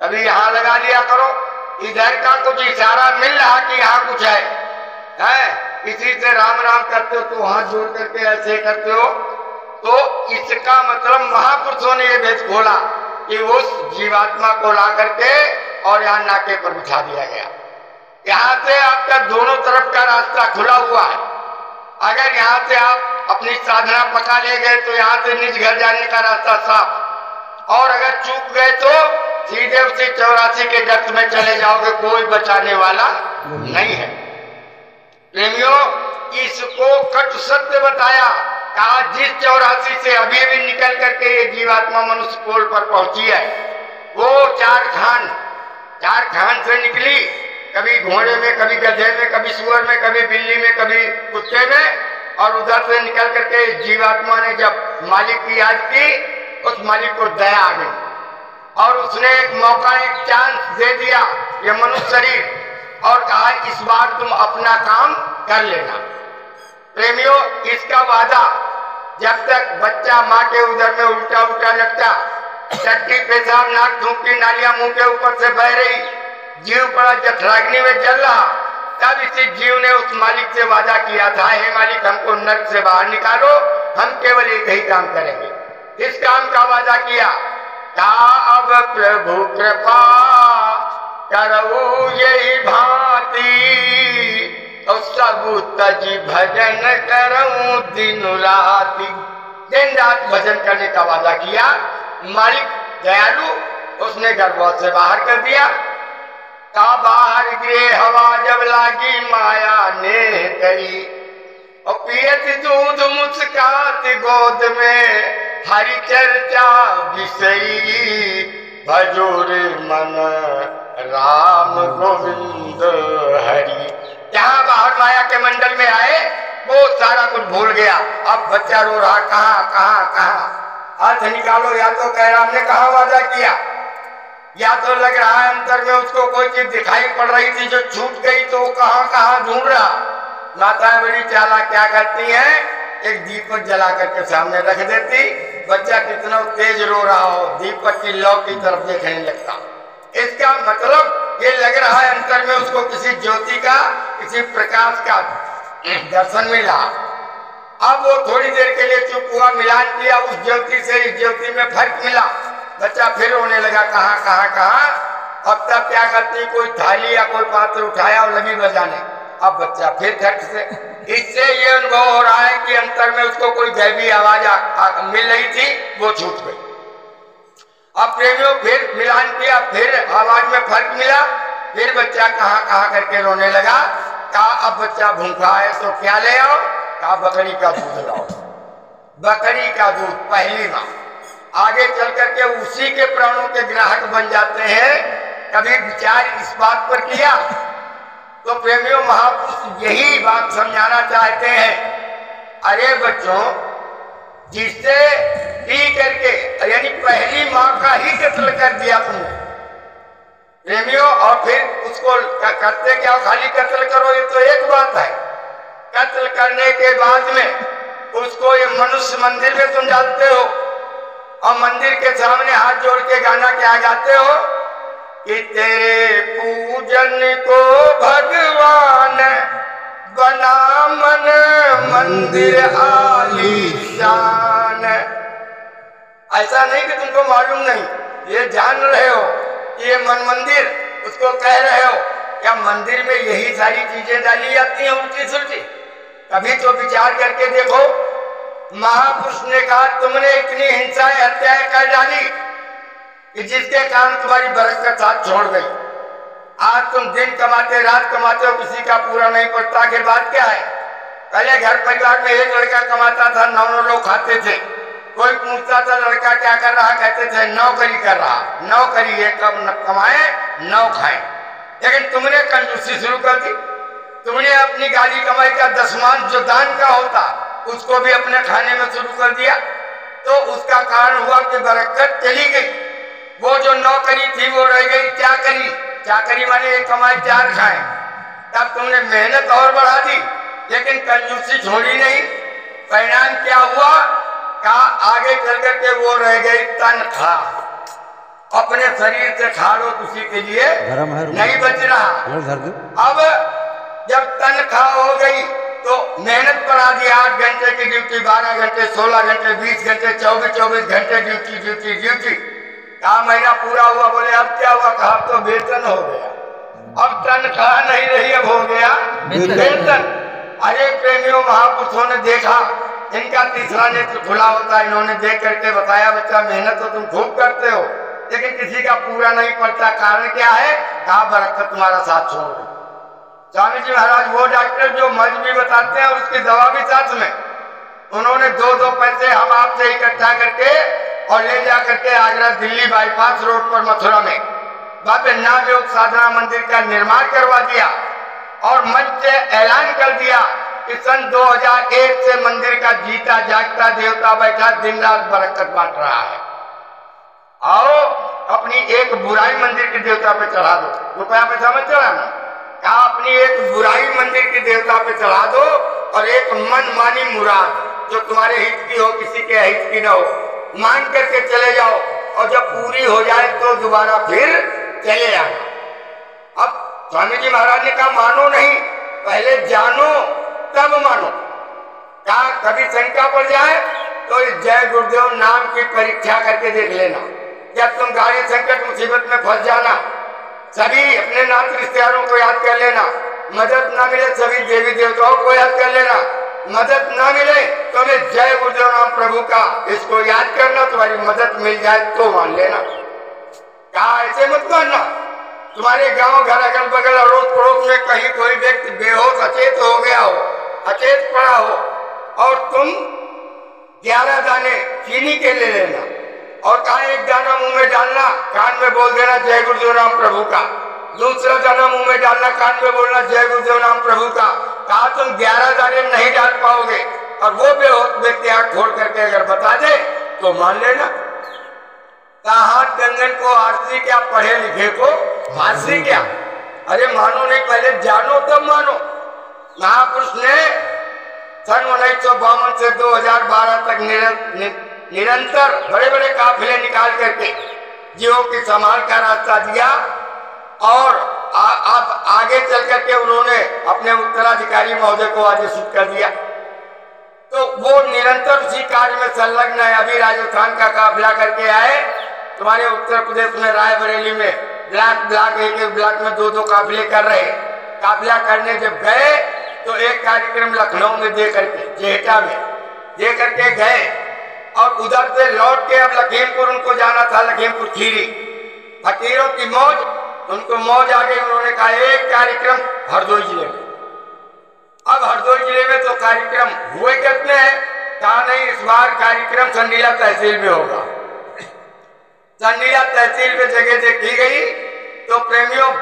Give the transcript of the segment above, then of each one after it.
कभी यहाँ लगा लिया करो, इधर का कुछ इशारा मिल रहा कि यहाँ कुछ है, इसी से राम राम करते हो तो हाथ जोड़ करके ऐसे करते हो, तो इसका मतलब महापुरुषों ने ये भेद खोला कि उस जीवात्मा को ला करके और यहाँ नाके पर बिठा दिया गया। यहाँ से आपका दोनों तरफ का रास्ता खुला हुआ है। अगर यहाँ से आप अपनी साधना पका ले गए तो यहाँ से निज घर जाने का रास्ता साफ, और अगर चूक गए तो सीधे उसी 84 के गर्त में चले जाओगे, कोई बचाने वाला नहीं है। प्रेमियों, इसको कटु सत्य बताया, कहा जिस 84 से अभी भी निकल करके ये जीवात्मा मनुष्य कोल पर पहुंची है, वो चार खान से निकली, कभी घोड़े में, कभी गधे में, कभी सुअर में, कभी बिल्ली में, कभी कुत्ते में, और उधर से निकल करके जीवात्मा ने जब मालिक की याद की, उस मालिक को दया आ गई और उसने एक मौका, एक चांस दे दिया ये मनुष्य शरीर, और कहा इस बार तुम अपना काम कर लेना। प्रेमियों, इसका वादा जब तक बच्चा माँ के उदर में उल्टा उल्टा लगता, चट्टी पेशाब नाक धूप की नालियां मुंह के ऊपर से बह रही, जीव बड़ा जठराग्नि में जल रहा, तब इसी जीव ने उस मालिक से वादा किया था, हे मालिक हमको नर्क से बाहर निकालो, हम केवल एक ही काम करेंगे। इस काम का वादा किया, अब प्रभु कृपा करो यही भांति, और सब तजी भजन करूं दिन राति। दिन रात भजन करने का वादा किया। मालिक दयालु, उसने गर्भवत से बाहर कर दिया। का बाहर गिरे हवा जब लागी माया ने करी, और पियत दूध मुस्कात गोद में, हरि चर्चा विषयी भजोर मन राम गोविंद हरि। जहाँ बाहर माया के मंडल में आए वो सारा कुछ भूल गया। अब बच्चा रो रहा, कहाँ हाथ निकालो, या तो कह रहा हमने कहाँ वादा किया, या तो लग रहा है अंतर में उसको कोई चीज दिखाई पड़ रही थी जो छूट गई, तो वो कहाँ ढूंढ रहा। माताएं बड़ी चालाक क्या करती हैं, एक दीपक जला करके सामने रख देती, बच्चा कितना तेज रो रहा हो, दीपक की लौ की तरफ देखने लगता। इसका मतलब ये लग रहा है अंतर में उसको किसी ज्योति का, किसी प्रकाश का दर्शन मिला। अब वो थोड़ी देर के लिए चुप हुआ, मिलान किया, उस ज्योति से इस ज्योति में फर्क मिला। बच्चा फिर रोने लगा, कहाँ। अब तब क्या करती, कोई थाली या कोई पात्र उठाया और लगी बजाने। अब बच्चा फिर खट से, इससे ये अनुभव हो रहा है कि अंतर में उसको कोई दैवी आवाज मिल रही थी, वो छूट गई। अब प्रेमियों फिर मिलान किया, फिर आवाज में फर्क मिला, फिर बच्चा कहाँ करके रोने लगा। कहा अब बच्चा भूखा है तो क्या ले आओ, कहा बकरी का दूध लाओ। बकरी का दूध पहली बार। आगे चल करके उसी के प्राणों के ग्राहक बन जाते हैं। कभी विचार इस बात पर किया? तो प्रेमियों, महापुरुष यही बात समझाना चाहते हैं। अरे बच्चों, जिससे पी करके, यानी पहली माँ का ही कत्ल कर दिया तुमने प्रेमियों, और फिर उसको करते क्या, खाली कत्ल करो ये तो एक बात है, कत्ल करने के बाद में उसको ये मनुष्य मंदिर में तुम डालते हो, और मंदिर के सामने हाथ जोड़ के गाना क्या गाते हो कि तेरे पूजन को भगवान बना मन मंदिर आलीशान। ऐसा नहीं कि तुमको मालूम नहीं, ये जान रहे हो कि ये मन मंदिर, उसको कह रहे हो क्या मंदिर में यही सारी चीजें डाली जाती हैं उल्टी सुल्टी? कभी तो विचार करके देखो। महापुरुष ने कहा तुमने इतनी हिंसाएं हत्याएं कर डाली कि जिसके कारण तुम्हारी बरकत साथ छोड़ गई। आज तुम दिन कमाते रात कमाते हो, किसी का पूरा नहीं पड़ता। आखिर बात क्या है? पहले घर परिवार में एक लड़का कमाता था, 9 लोग खाते थे। कोई पूछता था लड़का क्या कर रहा, कहते थे नौकरी कर रहा। नौकरी है, कब कमाए 9 खाए। लेकिन तुमने कंजूसी शुरू कर दी। तुमने अपनी गाड़ी कमाई का 10वां जो दान का होता उसको भी अपने खाने में शुरू कर दिया। तो उसका कारण हुआ कि बरकत चली गई। वो जो नौकरी थी वो रह गई चाकरी। चाकरी माने एक कमाए 4 खाए। तब तुमने मेहनत और बढ़ा दी, लेकिन कंजूसी छोड़ी नहीं। परिणाम क्या हुआ? का आगे चल करके वो रह गई तनख्वाह। अपने शरीर से खा लो किसी के लिए नहीं बच रहा। अब जब तनख्वाह हो गई तो मेहनत बढ़ा दी, 8 घंटे की ड्यूटी, 12 घंटे, 16 घंटे, 20 घंटे, 24 घंटे ड्यूटी ड्यूटी ड्यूटी। कहा महीना पूरा हुआ, बोले अब क्या हुआ? कहा तो वेतन हो गया। अब तनख्वाह नहीं रही, अब हो गया वेतन। अरे प्रेमियों, महापुरुषों ने देखा, इनका तीसरा नेत्र खुला होता है। इन्होंने देख करके बताया, बच्चा मेहनत तो तुम खूब करते हो लेकिन किसी का पूरा नहीं पड़ता। कारण क्या है? कहा बरकत तुम्हारा साथ छोड़ गई। स्वामी जी महाराज वो डॉक्टर जो मर्ज भी बताते हैं और उसकी दवा भी साथ में, उन्होंने 2-2 पैसे हम आपसे इकट्ठा करके और ले जा करके आगरा दिल्ली बाईपास रोड पर मथुरा में वहां पे नवयोग साधना मंदिर का निर्माण करवा दिया और मंच से ऐलान कर दिया कि सन 2001 से मंदिर का जीता जागता देवता बैठा दिन रात बरकत बांट रहा है। आओ अपनी एक बुराई मंदिर के देवता पे चढ़ा दो। रुपया पैसा मत चढ़ाना। कहा अपनी एक बुराई मंदिर के देवता पे चढ़ा दो और एक मनमानी मुराद जो तुम्हारे हित की हो, किसी के हित की न हो, मांग करके चले जाओ और जब पूरी हो जाए तो दोबारा फिर चले आना। अब स्वामी जी महाराज ने कहा मानो नहीं, पहले जानो तब मानो। कहा कभी शंका पड़ जाए तो इस जय गुरुदेव नाम की परीक्षा करके देख लेना। जब तुम गाड़ी संकट मुसीबत में फंस जाना, सभी अपने नाथ रिश्तेदारों को याद कर लेना। मदद ना मिले सभी देवी देवताओं को याद कर लेना। मदद ना मिले तो मैं जय गुरुदेव नाम प्रभु का इसको याद करना, तुम्हारी मदद मिल जाए तो मान लेना। कहा ऐसे मत मानना। तुम्हारे गांव घर अगल बगल अड़ोस पड़ोस में कहीं कोई व्यक्ति बेहोश अचेत हो गया हो, अचेत पड़ा हो और तुम 11 दाने चीनी के ले लेना और कहा एक दाना मुंह में डालना, कान में बोल देना जय गुरुदेव नाम प्रभु का। दूसरा दाना मुंह में डालना, कान में बोलना जय गुरुदेव नाम प्रभु का। कहा तुम 11 दाने नहीं डाल पाओगे और वो बेहोश व्यक्ति आंख खोल करके अगर बता दे तो मान लेना। हाथ गंगन को आरसी क्या, पढ़े लिखे को फांसी क्या। अरे मानो नहीं, पहले जानो तब मानो। महापुरुष ने सन 1952 से 2012 तक निरंतर बड़े बड़े काफिले निकाल करके जीवों की संभाल का रास्ता दिया और अब आगे चल करके उन्होंने अपने उत्तराधिकारी महोदय को आदेशित कर दिया। तो वो निरंतर उसी कार्य में संलग्न है। अभी राजस्थान का काफिला करके आए, तुम्हारे उत्तर प्रदेश में रायबरेली में ब्लॉक एक ब्लॉक में 2-2 काफिले कर रहे। काफिला करने जब गए तो एक कार्यक्रम लखनऊ में दे करके, जेठा में दे करके गए और उधर से लौट के अब लखीमपुर उनको जाना था, लखीमपुर खीरी। फकीरों की मौज, उनको मौज आ गई। उन्होंने कहा एक कार्यक्रम हरदोई जिले में। अब हरदोई जिले में तो कार्यक्रम हुए कितने हैं? कहा नहीं, इस बार कार्यक्रम संडीला तहसील में होगा। संडीला तहसील में जगह देखी गई। तो प्रेमियों,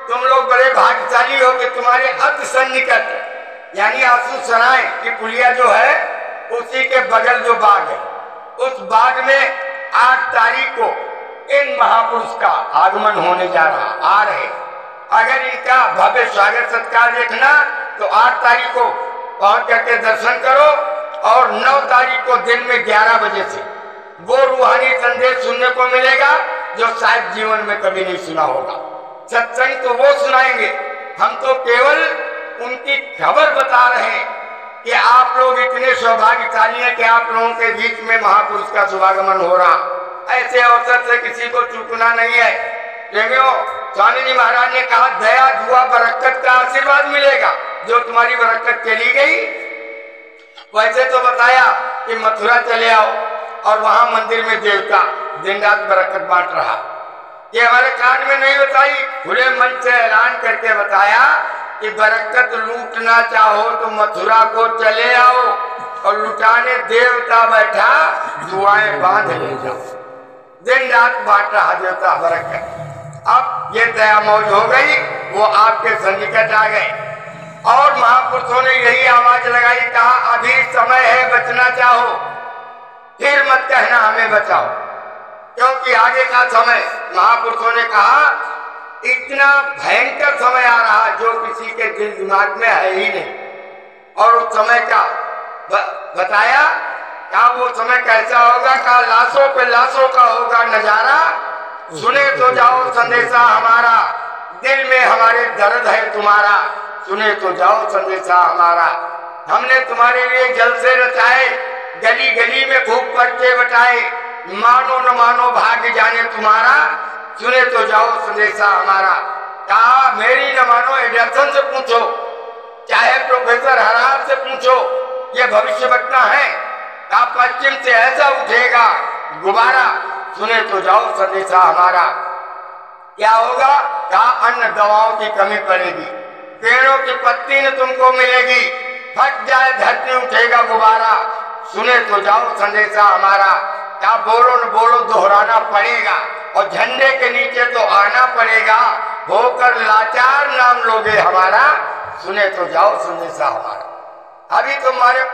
तुम लोग बड़े भाग्यशाली हो कि तुम्हारे अति सन्निकट यानी आंसू सराय की पुलिया जो है उसी के बगल जो बाग है, उस बाग में 8 तारीख को इन महापुरुष का आगमन होने जा रहा, आ रहे। अगर इनका भव्य स्वागत सत्कार देखना तो 8 तारीख को पहुंच करके दर्शन करो और 9 तारीख को दिन में 11 बजे से वो रूहानी संदेश सुनने को मिलेगा जो शायद जीवन में कभी नहीं सुना होगा। सत्संग तो वो सुनाएंगे, हम तो केवल उनकी खबर बता रहे हैं कि आप लोग इतने सौभाग्यशाली हैं कि आप लोगों के बीच में महापुरुष का शुभागमन हो रहा। ऐसे अवसर से किसी को चूकना नहीं है। प्रेमियों, स्वामी जी महाराज ने कहा दया दुआ बरकत का आशीर्वाद मिलेगा। जो तुम्हारी बरकत चली गई, वैसे तो बताया कि मथुरा चले आओ और वहां मंदिर में देवता दिन रात बरकत बांट रहा। ये हमारे कान में नहीं बताई, खुले मन से ऐलान करके बताया कि बरकत लूटना चाहो तो मथुरा को चले आओ और लुटाने देवता बैठा, दुआएं बांध ले जाओ। दिन रात बांट रहा देवता बरकत। अब ये दया मौज हो गई, वो आपके सन्निकट आ गए और महापुरुषों ने यही आवाज लगाई, कहा अभी समय है, बचना चाहो फिर मत कहना हमें बचाओ, क्योंकि आगे का समय महापुरुषों ने कहा इतना भयंकर समय आ रहा जो किसी के दिल दिमाग में है ही नहीं। और उस समय का बताया, क्या वो समय कैसा होगा? का लाशों पे लाशों का होगा नजारा, सुने तो जाओ संदेशा हमारा, दिल में हमारे दर्द है तुम्हारा, सुने तो जाओ संदेशा हमारा। हमने तुम्हारे लिए जलसे रचाए, गली गली में खूब पर्चे बटाए, मानो न मानो भाग्य जाने तुम्हारा, सुने तो जाओ संदेशा हमारा। कहा मेरी न मानो एडरसन से पूछो, चाहे प्रोफेसर हरार से पूछो, ये भविष्य बतना है। कहा पश्चिम से ऐसा उठेगा गुब्बारा, सुने तो जाओ संदेशा हमारा। क्या होगा? कहा अन्न दवाओं की कमी पड़ेगी, पेड़ों की पत्ती न तुमको मिलेगी, फट जाए धरती उठेगा गुब्बारा, सुने तो जाओ संदेशा हमारा। क्या बोलो न बोलो दोहराना पड़ेगा, और झंडे के नीचे तो आना पड़ेगा, होकर लाचार नाम लोगे हमारा, सुने तो जाओ संदेशा हमारा। अभी तुम्हारे